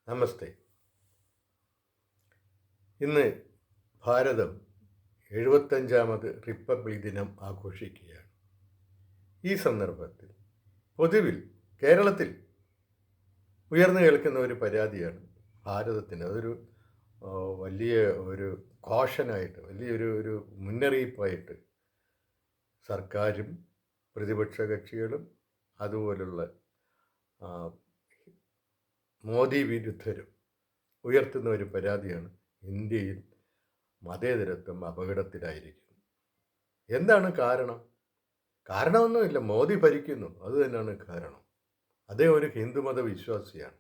നമസ്തേ. ഇന്ന് ഭാരതം 75ാമത് റിപ്പബ്ലിക് ദിനം ആഘോഷിക്കുകയാണ്. ഈ സന്ദർഭത്തിൽ പൊതുവിൽ കേരളത്തിൽ ഉയർന്നു കേൾക്കുന്ന ഒരു പരാതിയാണ് ഭാരതത്തിന്. അതൊരു വലിയ ഒരു കോഷനായിട്ട്, വലിയൊരു മുന്നറിയിപ്പായിട്ട് സർക്കാരും പ്രതിപക്ഷ കക്ഷികളും അതുപോലുള്ള മോദി വിരുദ്ധരും ഉയർത്തുന്ന ഒരു പരാതിയാണ് ഇന്ത്യയിൽ മതേതരത്വം അപകടത്തിലായിരിക്കുന്നു. എന്താണ് കാരണം? കാരണമൊന്നുമില്ല, മോദി ഭരിക്കുന്നു, അത് തന്നെയാണ് കാരണം. അദ്ദേഹം ഒരു ഹിന്ദുമത വിശ്വാസിയാണ്.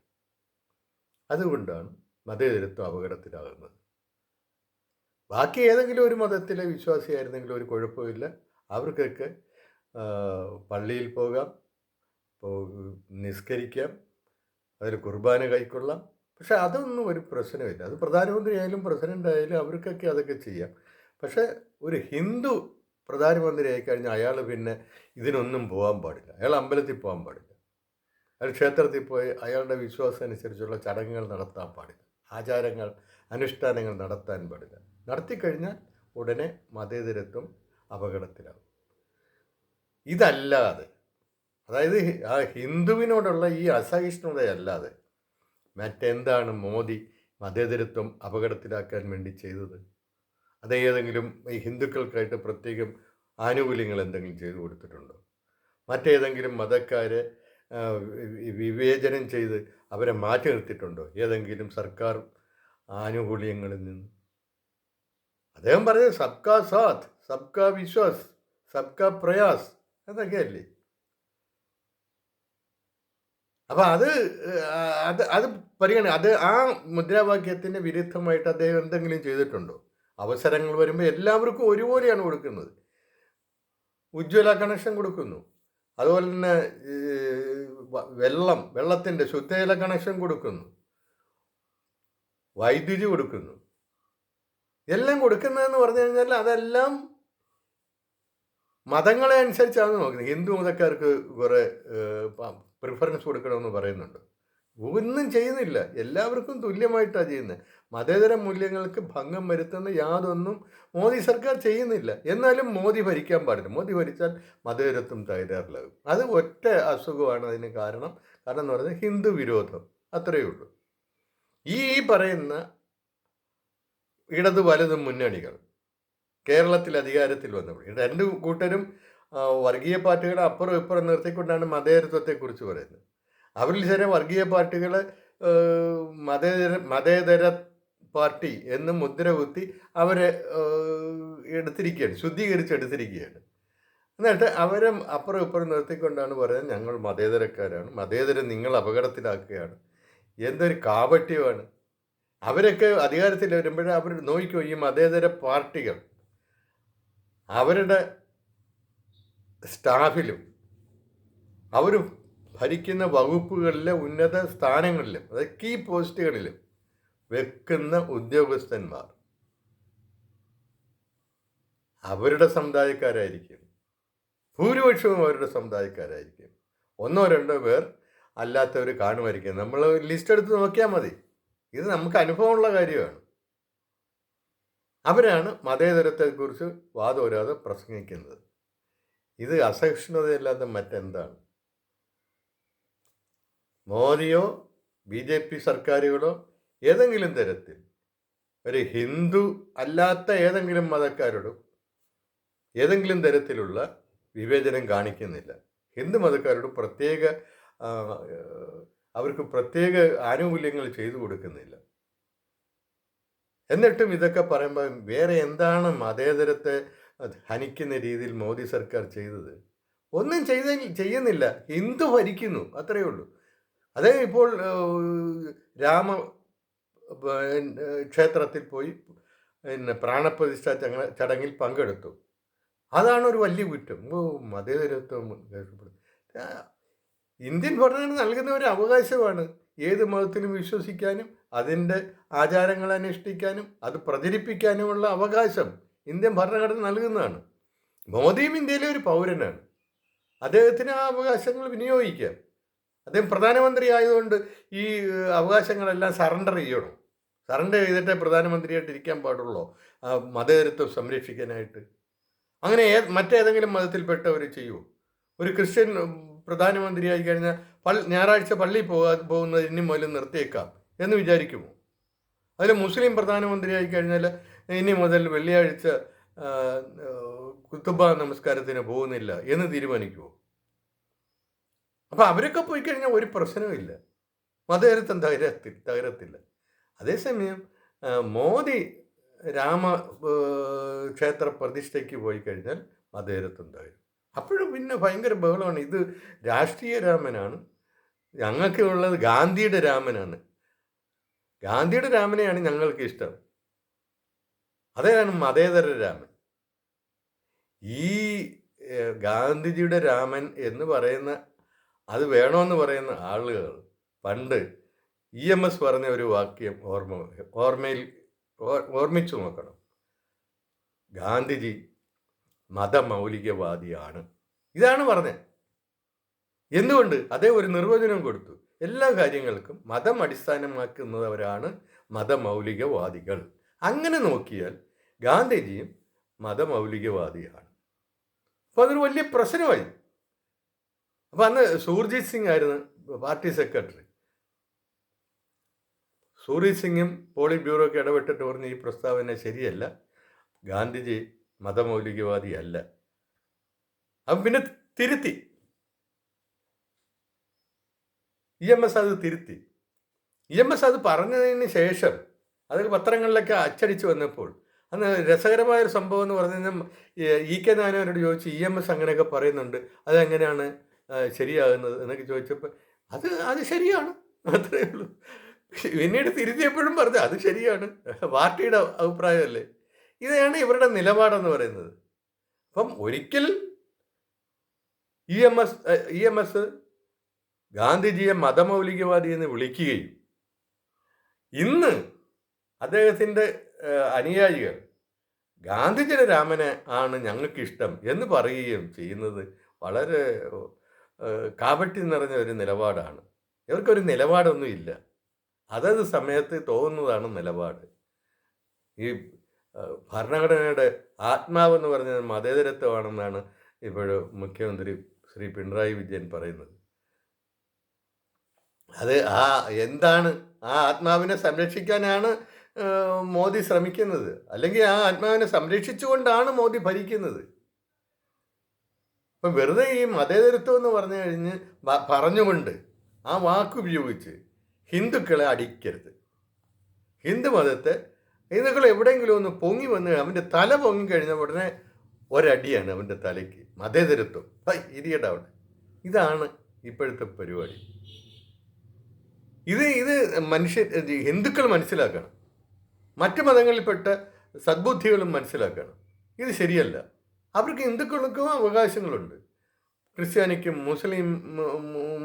അതുകൊണ്ടാണ് മതേതരത്വം അപകടത്തിലാകുന്നത്. ബാക്കി ഏതെങ്കിലും ഒരു മതത്തിലെ വിശ്വാസിയായിരുന്നെങ്കിൽ ഒരു കുഴപ്പമില്ല. അവർക്കൊക്കെ പള്ളിയിൽ പോകാം, നിസ്കരിക്കാം, അതിൽ കുർബാന കൈക്കൊള്ളാം. പക്ഷെ അതൊന്നും ഒരു പ്രശ്നമില്ല. അത് പ്രധാനമന്ത്രി ആയാലും പ്രസിഡൻ്റ് ആയാലും അവർക്കൊക്കെ അതൊക്കെ ചെയ്യാം. പക്ഷേ ഒരു ഹിന്ദു പ്രധാനമന്ത്രി ആയിക്കഴിഞ്ഞാൽ അയാൾ പിന്നെ ഇതിനൊന്നും പോകാൻ പാടില്ല. അയാൾ അമ്പലത്തിൽ പോകാൻ പാടില്ല, അയാൾ ക്ഷേത്രത്തിൽ പോയി അയാളുടെ വിശ്വാസം അനുസരിച്ചുള്ള ചടങ്ങുകൾ നടത്താൻ പാടില്ല, ആചാരങ്ങൾ അനുഷ്ഠാനങ്ങൾ നടത്താൻ പാടില്ല. നടത്തിക്കഴിഞ്ഞാൽ ഉടനെ മതേതരത്വം അപകടത്തിലാകും. ഇതല്ലാതെ, അതായത് ആ ഹിന്ദുവിനോടുള്ള ഈ അസഹിഷ്ണുതയല്ലാതെ മറ്റെന്താണ് മോദി മതേതരത്വം അപകടത്തിലാക്കാൻ വേണ്ടി ചെയ്തത്? അത് ഏതെങ്കിലും ഈ ഹിന്ദുക്കൾക്കായിട്ട് പ്രത്യേകം ആനുകൂല്യങ്ങൾ എന്തെങ്കിലും ചെയ്തു കൊടുത്തിട്ടുണ്ടോ? മറ്റേതെങ്കിലും മതക്കാരെ വിവേചനം ചെയ്ത് അവരെ മാറ്റി നിർത്തിയിട്ടുണ്ടോ ഏതെങ്കിലും സർക്കാർ ആനുകൂല്യങ്ങളിൽ നിന്ന്? അദ്ദേഹം പറഞ്ഞത് സബ്കാ സാത്ത്, സബ്കാ വിശ്വാസ്, സബ്കാ പ്രയാസ് എന്നൊക്കെയല്ലേ. അപ്പം അത് പരിഗണന, അത് ആ മുദ്രാവാക്യത്തിന് വിരുദ്ധമായിട്ട് അദ്ദേഹം എന്തെങ്കിലും ചെയ്തിട്ടുണ്ടോ? അവസരങ്ങൾ വരുമ്പോൾ എല്ലാവർക്കും ഒരുപോലെയാണ് കൊടുക്കുന്നത്. ഉജ്ജ്വല കണക്ഷൻ കൊടുക്കുന്നു, അതുപോലെ തന്നെ വെള്ളത്തിൻ്റെ ശുദ്ധജല കണക്ഷൻ കൊടുക്കുന്നു, വൈദ്യുതി കൊടുക്കുന്നു. എല്ലാം കൊടുക്കുന്നതെന്ന് പറഞ്ഞു കഴിഞ്ഞാൽ അതെല്ലാം മതങ്ങളെ അനുസരിച്ചാണ് നോക്കുന്നത്. ഹിന്ദു മതക്കാർക്ക് കുറേ പ്രിഫറൻസ് കൊടുക്കണമെന്ന് പറയുന്നുണ്ട്. ഒന്നും ചെയ്യുന്നില്ല, എല്ലാവർക്കും തുല്യമായിട്ടാണ് ചെയ്യുന്നത്. മതേതര മൂല്യങ്ങൾക്ക് ഭംഗം വരുത്തുന്ന യാതൊന്നും മോദി സർക്കാർ ചെയ്യുന്നില്ല. എന്നാലും മോദി ഭരിക്കാൻ പാടില്ല. മോദി ഭരിച്ചാൽ മതേതരത്വം തകരാറിലാകും. അത് ഒറ്റ അസുഖമാണ് അതിന് കാരണം. കാരണം എന്ന് പറയുന്നത് ഹിന്ദു വിരോധം, അത്രയേ ഉള്ളൂ. ഈ പറയുന്ന ഇടത് വലതും മുന്നണികൾ കേരളത്തിൽ അധികാരത്തിൽ വന്നപ്പോൾ രണ്ട് കൂട്ടരും വർഗീയ പാർട്ടികളെ അപ്പുറം ഇപ്പുറം നിർത്തിക്കൊണ്ടാണ് മതേതരത്വത്തെക്കുറിച്ച് പറയുന്നത്. അവരിൽ ചില വർഗീയ പാർട്ടികൾ മതേതര പാർട്ടി എന്ന് മുദ്ര കുത്തി അവരെ എടുത്തിരിക്കുകയാണ്, ശുദ്ധീകരിച്ചെടുത്തിരിക്കുകയാണ്. എന്നിട്ട് അവരെ അപ്പുറം ഇപ്പുറം നിർത്തിക്കൊണ്ടാണ് പറയുന്നത് ഞങ്ങൾ മതേതരക്കാരാണ്, മതേതരം നിങ്ങൾ അപകടത്തിലാക്കുകയാണ്. എന്തൊരു കാപട്യമാണ്. അവരൊക്കെ അധികാരത്തിൽ വരുമ്പോഴേ അവർ നോക്കിക്കോ, ഈ മതേതര പാർട്ടികൾ അവരുടെ സ്റ്റാഫിലും അവർ ഭരിക്കുന്ന വകുപ്പുകളിലെ ഉന്നത സ്ഥാനങ്ങളിലും, അതായത് കീ പോസ്റ്റുകളിലും വെക്കുന്ന ഉദ്യോഗസ്ഥന്മാർ അവരുടെ സമുദായക്കാരായിരിക്കും. ഭൂരിപക്ഷവും അവരുടെ സമുദായക്കാരായിരിക്കും. ഒന്നോ രണ്ടോ പേർ അല്ലാത്തവർ കാണുമായിരിക്കും. നമ്മൾ ലിസ്റ്റ് എടുത്ത് നോക്കിയാൽ മതി. ഇത് നമുക്ക് അനുഭവമുള്ള കാര്യമാണ്. അവരാണ് മതേതരത്തെക്കുറിച്ച് വാദോരാതെ പ്രസംഗിക്കുന്നത്. ഇത് അസഹിഷ്ണുതയല്ലാതെ മറ്റെന്താണ്? മോദിയോ BJP സർക്കാരുകളോ ഏതെങ്കിലും തരത്തിൽ ഒരു ഹിന്ദു അല്ലാത്ത ഏതെങ്കിലും മതക്കാരോടും ഏതെങ്കിലും തരത്തിലുള്ള വിവേചനം കാണിക്കുന്നില്ല. ഹിന്ദു മതക്കാരോട് അവർക്ക് പ്രത്യേക ആനുകൂല്യങ്ങൾ ചെയ്തു കൊടുക്കുന്നില്ല. എന്നിട്ടും ഇതൊക്കെ പറയുമ്പോൾ വേറെ എന്താണ് മതേതരത്തെ ഹനിക്കുന്ന രീതിയിൽ മോദി സർക്കാർ ചെയ്തത്? ഒന്നും ചെയ്യുന്നില്ല. ഹിന്ദു ഭരിക്കുന്നു, അത്രയേ ഉള്ളൂ. അദ്ദേഹം ഇപ്പോൾ രാമ ക്ഷേത്രത്തിൽ പോയി പ്രാണപ്രതിഷ്ഠ ചടങ്ങിൽ പങ്കെടുത്തു. അതാണ് ഒരു വലിയ കുറ്റം. മതേതരത്വം ഇന്ത്യൻ ഭരണഘടന നൽകുന്ന ഒരു അവകാശമാണ് ഏത് മതത്തിലും വിശ്വസിക്കാനും അതിൻ്റെ ആചാരങ്ങൾ അനുഷ്ഠിക്കാനും അത് പ്രചരിപ്പിക്കാനുമുള്ള അവകാശം ഇന്ത്യൻ ഭരണഘടന നൽകുന്നതാണ്. മോദിയും ഇന്ത്യയിലെ ഒരു പൗരനാണ്. അദ്ദേഹത്തിന് ആ അവകാശങ്ങൾ വിനിയോഗിക്കാം. അദ്ദേഹം പ്രധാനമന്ത്രി ആയതുകൊണ്ട് ഈ അവകാശങ്ങളെല്ലാം സറണ്ടർ ചെയ്യണം. സറണ്ടർ ചെയ്തിട്ടേ പ്രധാനമന്ത്രിയായിട്ട് ഇരിക്കാൻ പാടുള്ളൂ മതേതരത്വം സംരക്ഷിക്കാനായിട്ട്. അങ്ങനെ മറ്റേതെങ്കിലും മതത്തിൽപ്പെട്ടവർ ചെയ്യുമോ? ഒരു ക്രിസ്ത്യൻ പ്രധാനമന്ത്രിയായി കഴിഞ്ഞാൽ ഞായറാഴ്ച പള്ളിയിൽ പോകുന്നത് ഇനി മുതൽ നിർത്തിയേക്കാം എന്ന് വിചാരിക്കുമോ? അതിൽ മുസ്ലിം പ്രധാനമന്ത്രിയായി കഴിഞ്ഞാൽ ഇനി മുതൽ വെള്ളിയാഴ്ച കുത്തുബ നമസ്കാരത്തിന് പോകുന്നില്ല എന്ന് തീരുമാനിക്കുമോ? അപ്പോൾ അവരൊക്കെ പോയി കഴിഞ്ഞാൽ ഒരു പ്രശ്നവുമില്ല, മതേതരത്വം തകരത്തില്ല. അതേസമയം മോദി ക്ഷേത്ര പ്രതിഷ്ഠയ്ക്ക് പോയി കഴിഞ്ഞാൽ മതേതരത്വം തകരും. അപ്പോഴും പിന്നെ ഭയങ്കര ബഹളമാണ്. ഇത് രാഷ്ട്രീയ രാമനാണ്, ഞങ്ങൾക്ക് ഉള്ളത് ഗാന്ധിയുടെ രാമനാണ്. ഗാന്ധിയുടെ രാമനെയാണ് ഞങ്ങൾക്ക് ഇഷ്ടം. അതാണ് മതേതര രാമൻ. ഈ ഗാന്ധിജിയുടെ രാമൻ എന്ന് പറയുന്ന, അത് വേണമെന്ന് പറയുന്ന ആളുകൾ പണ്ട് EMS പറഞ്ഞ ഒരു വാക്യം ഓർമ്മിച്ചു നോക്കണം. ഗാന്ധിജി മതമൗലികവാദിയാണ്. ഇതാണ് പറഞ്ഞത്. എന്തുകൊണ്ട്? അതേ ഒരു നിർവചനം കൊടുത്തു. എല്ലാ കാര്യങ്ങൾക്കും മതം അടിസ്ഥാനമാക്കുന്നവരാണ് മതമൗലികവാദികൾ. അങ്ങനെ നോക്കിയാൽ ഗാന്ധിജിയും മതമൗലികവാദിയാണ്. അപ്പോൾ അതൊരു വലിയ പ്രശ്നമായി. അപ്പോൾ അന്ന് സൂർജിത് സിംഗ് ആയിരുന്നു പാർട്ടി സെക്രട്ടറി. സൂർജിത് സിംഗും പോളിറ്റ് ബ്യൂറോ ഒക്കെ ഇടപെട്ടിട്ട് പറഞ്ഞ് ഈ പ്രസ്താവന ശരിയല്ല, ഗാന്ധിജി മതമൗലികവാദിയല്ല. അപ്പം പിന്നെ തിരുത്തി. EMS അത് തിരുത്തി. EMS അത് പറഞ്ഞതിന് ശേഷം അത് പത്രങ്ങളിലൊക്കെ അച്ചടിച്ച് വന്നപ്പോൾ അന്ന് രസകരമായൊരു സംഭവം എന്ന് പറഞ്ഞു കഴിഞ്ഞാൽ EK നായനാരോട് ചോദിച്ചു, EMS അങ്ങനെയൊക്കെ പറയുന്നുണ്ട്, അതെങ്ങനെയാണ് ശരിയാകുന്നത് എന്നൊക്കെ ചോദിച്ചപ്പോൾ അത് ശരിയാണ്, അത്രയേ ഉള്ളൂ. പിന്നീട് തിരുത്തിയപ്പോഴും പറഞ്ഞു അത് ശരിയാണ്, പാർട്ടിയുടെ അഭിപ്രായമല്ലേ. ഇതാണ് ഇവരുടെ നിലപാടെന്ന് പറയുന്നത്. അപ്പം ഒരിക്കൽ EMS ഗാന്ധിജിയെ മതമൗലികവാദി എന്ന് വിളിക്കുകയും ഇന്ന് അദ്ദേഹത്തിൻ്റെ അനുയായികൾ ഗാന്ധിജിയുടെ രാമനെ ആണ് ഞങ്ങൾക്കിഷ്ടം എന്ന് പറയുകയും ചെയ്യുന്നത് വളരെ കാപട്യം നിറഞ്ഞ ഒരു നിലപാടാണ്. ഇവർക്കൊരു നിലപാടൊന്നും ഇല്ല. അതത് സമയത്ത് തോന്നുന്നതാണ് നിലപാട്. ഈ ഭരണഘടനയുടെ ആത്മാവെന്ന് പറഞ്ഞത് മതേതരത്വമാണെന്നാണ് ഇപ്പോൾ മുഖ്യമന്ത്രി ശ്രീ പിണറായി വിജയൻ പറയുന്നത്. അത് എന്താണ് ആ ആത്മാവിനെ സംരക്ഷിക്കാനാണ് മോദി ശ്രമിക്കുന്നത്, അല്ലെങ്കിൽ ആ ആത്മാവിനെ സംരക്ഷിച്ചുകൊണ്ടാണ് മോദി ഭരിക്കുന്നത്. അപ്പം വെറുതെ ഈ മതേതരത്വം എന്ന് പറഞ്ഞുകൊണ്ട് ആ വാക്ക് ഉപയോഗിച്ച് ഹിന്ദുക്കളെ അടിക്കരുത്. ഹിന്ദു മതത്തെ ഹിന്ദുക്കൾ എവിടെയെങ്കിലും ഒന്ന് പൊങ്ങി വന്ന് അവൻ്റെ തല പൊങ്ങിക്കഴിഞ്ഞ ഉടനെ ഒരടിയാണ് അവൻ്റെ തലയ്ക്ക്. മതേതരത്വം ഇരിയടാവട്ടെ. ഇതാണ് ഇപ്പോഴത്തെ പരിപാടി. ഇത് ഹിന്ദുക്കൾ മനസ്സിലാക്കണം, മറ്റു മതങ്ങളിൽപ്പെട്ട സദ്ബുദ്ധികളും മനസ്സിലാക്കണം. ഇത് ശരിയല്ല. അവർക്ക് ഹിന്ദുക്കൾക്കും അവകാശങ്ങളുണ്ട്. ക്രിസ്ത്യാനിക്കും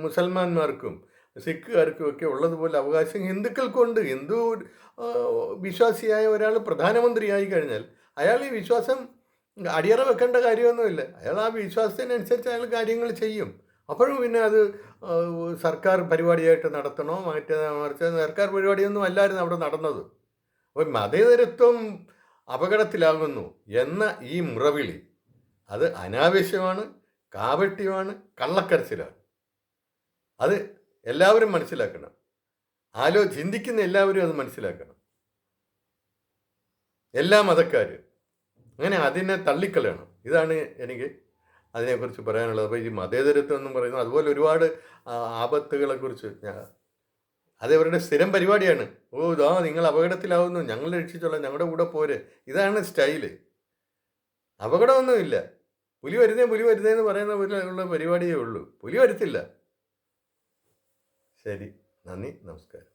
മുസൽമാന്മാർക്കും സിഖുകാർക്കും ഒക്കെ ഉള്ളതുപോലെ അവകാശം ഹിന്ദുക്കൾക്കുണ്ട്. ഹിന്ദു വിശ്വാസിയായ ഒരാൾ പ്രധാനമന്ത്രിയായി കഴിഞ്ഞാൽ അയാൾ ഈ വിശ്വാസം അടിയറ വെക്കേണ്ട കാര്യമൊന്നുമില്ല. അയാൾ ആ വിശ്വാസത്തിനനുസരിച്ച് അയാൾ കാര്യങ്ങൾ ചെയ്യും. അപ്പോഴും പിന്നെ അത് സർക്കാർ പരിപാടിയായിട്ട് നടത്തണോ മറിച്ച് സർക്കാർ പരിപാടിയൊന്നും അല്ലായിരുന്നു അവിടെ നടന്നത്. അപ്പോൾ മതേതരത്വം അപകടത്തിലാകുന്നു എന്ന ഈ മുറവിളി അത് അനാവശ്യമാണ്, കാപട്യമാണ്, കള്ളക്കരച്ചിലാണ്. അത് എല്ലാവരും മനസ്സിലാക്കണം. ചിന്തിക്കുന്ന എല്ലാവരും അത് മനസ്സിലാക്കണം. എല്ലാ മതക്കാരും അങ്ങനെ അതിനെ തള്ളിക്കളയണം. ഇതാണ് എനിക്ക് അതിനെക്കുറിച്ച് പറയാനുള്ളത്. അപ്പോൾ ഈ മതേതരത്വം എന്നും പറയുന്നത് അതുപോലെ ഒരുപാട് ആപത്തുകളെക്കുറിച്ച് അത് അവരുടെ സ്ഥിരം പരിപാടിയാണ്. നിങ്ങൾ അപകടത്തിലാവുന്നു, ഞങ്ങൾ രക്ഷിച്ചോളാം, ഞങ്ങളുടെ കൂടെ പോരെ. ഇതാണ് സ്റ്റൈല്. അപകടമൊന്നുമില്ല. പുലി വരുന്നേന്ന് പറയുന്ന പോലെയുള്ള പരിപാടിയേ ഉള്ളൂ. പുലി വരത്തില്ല. ശരി, നന്ദി, നമസ്കാരം.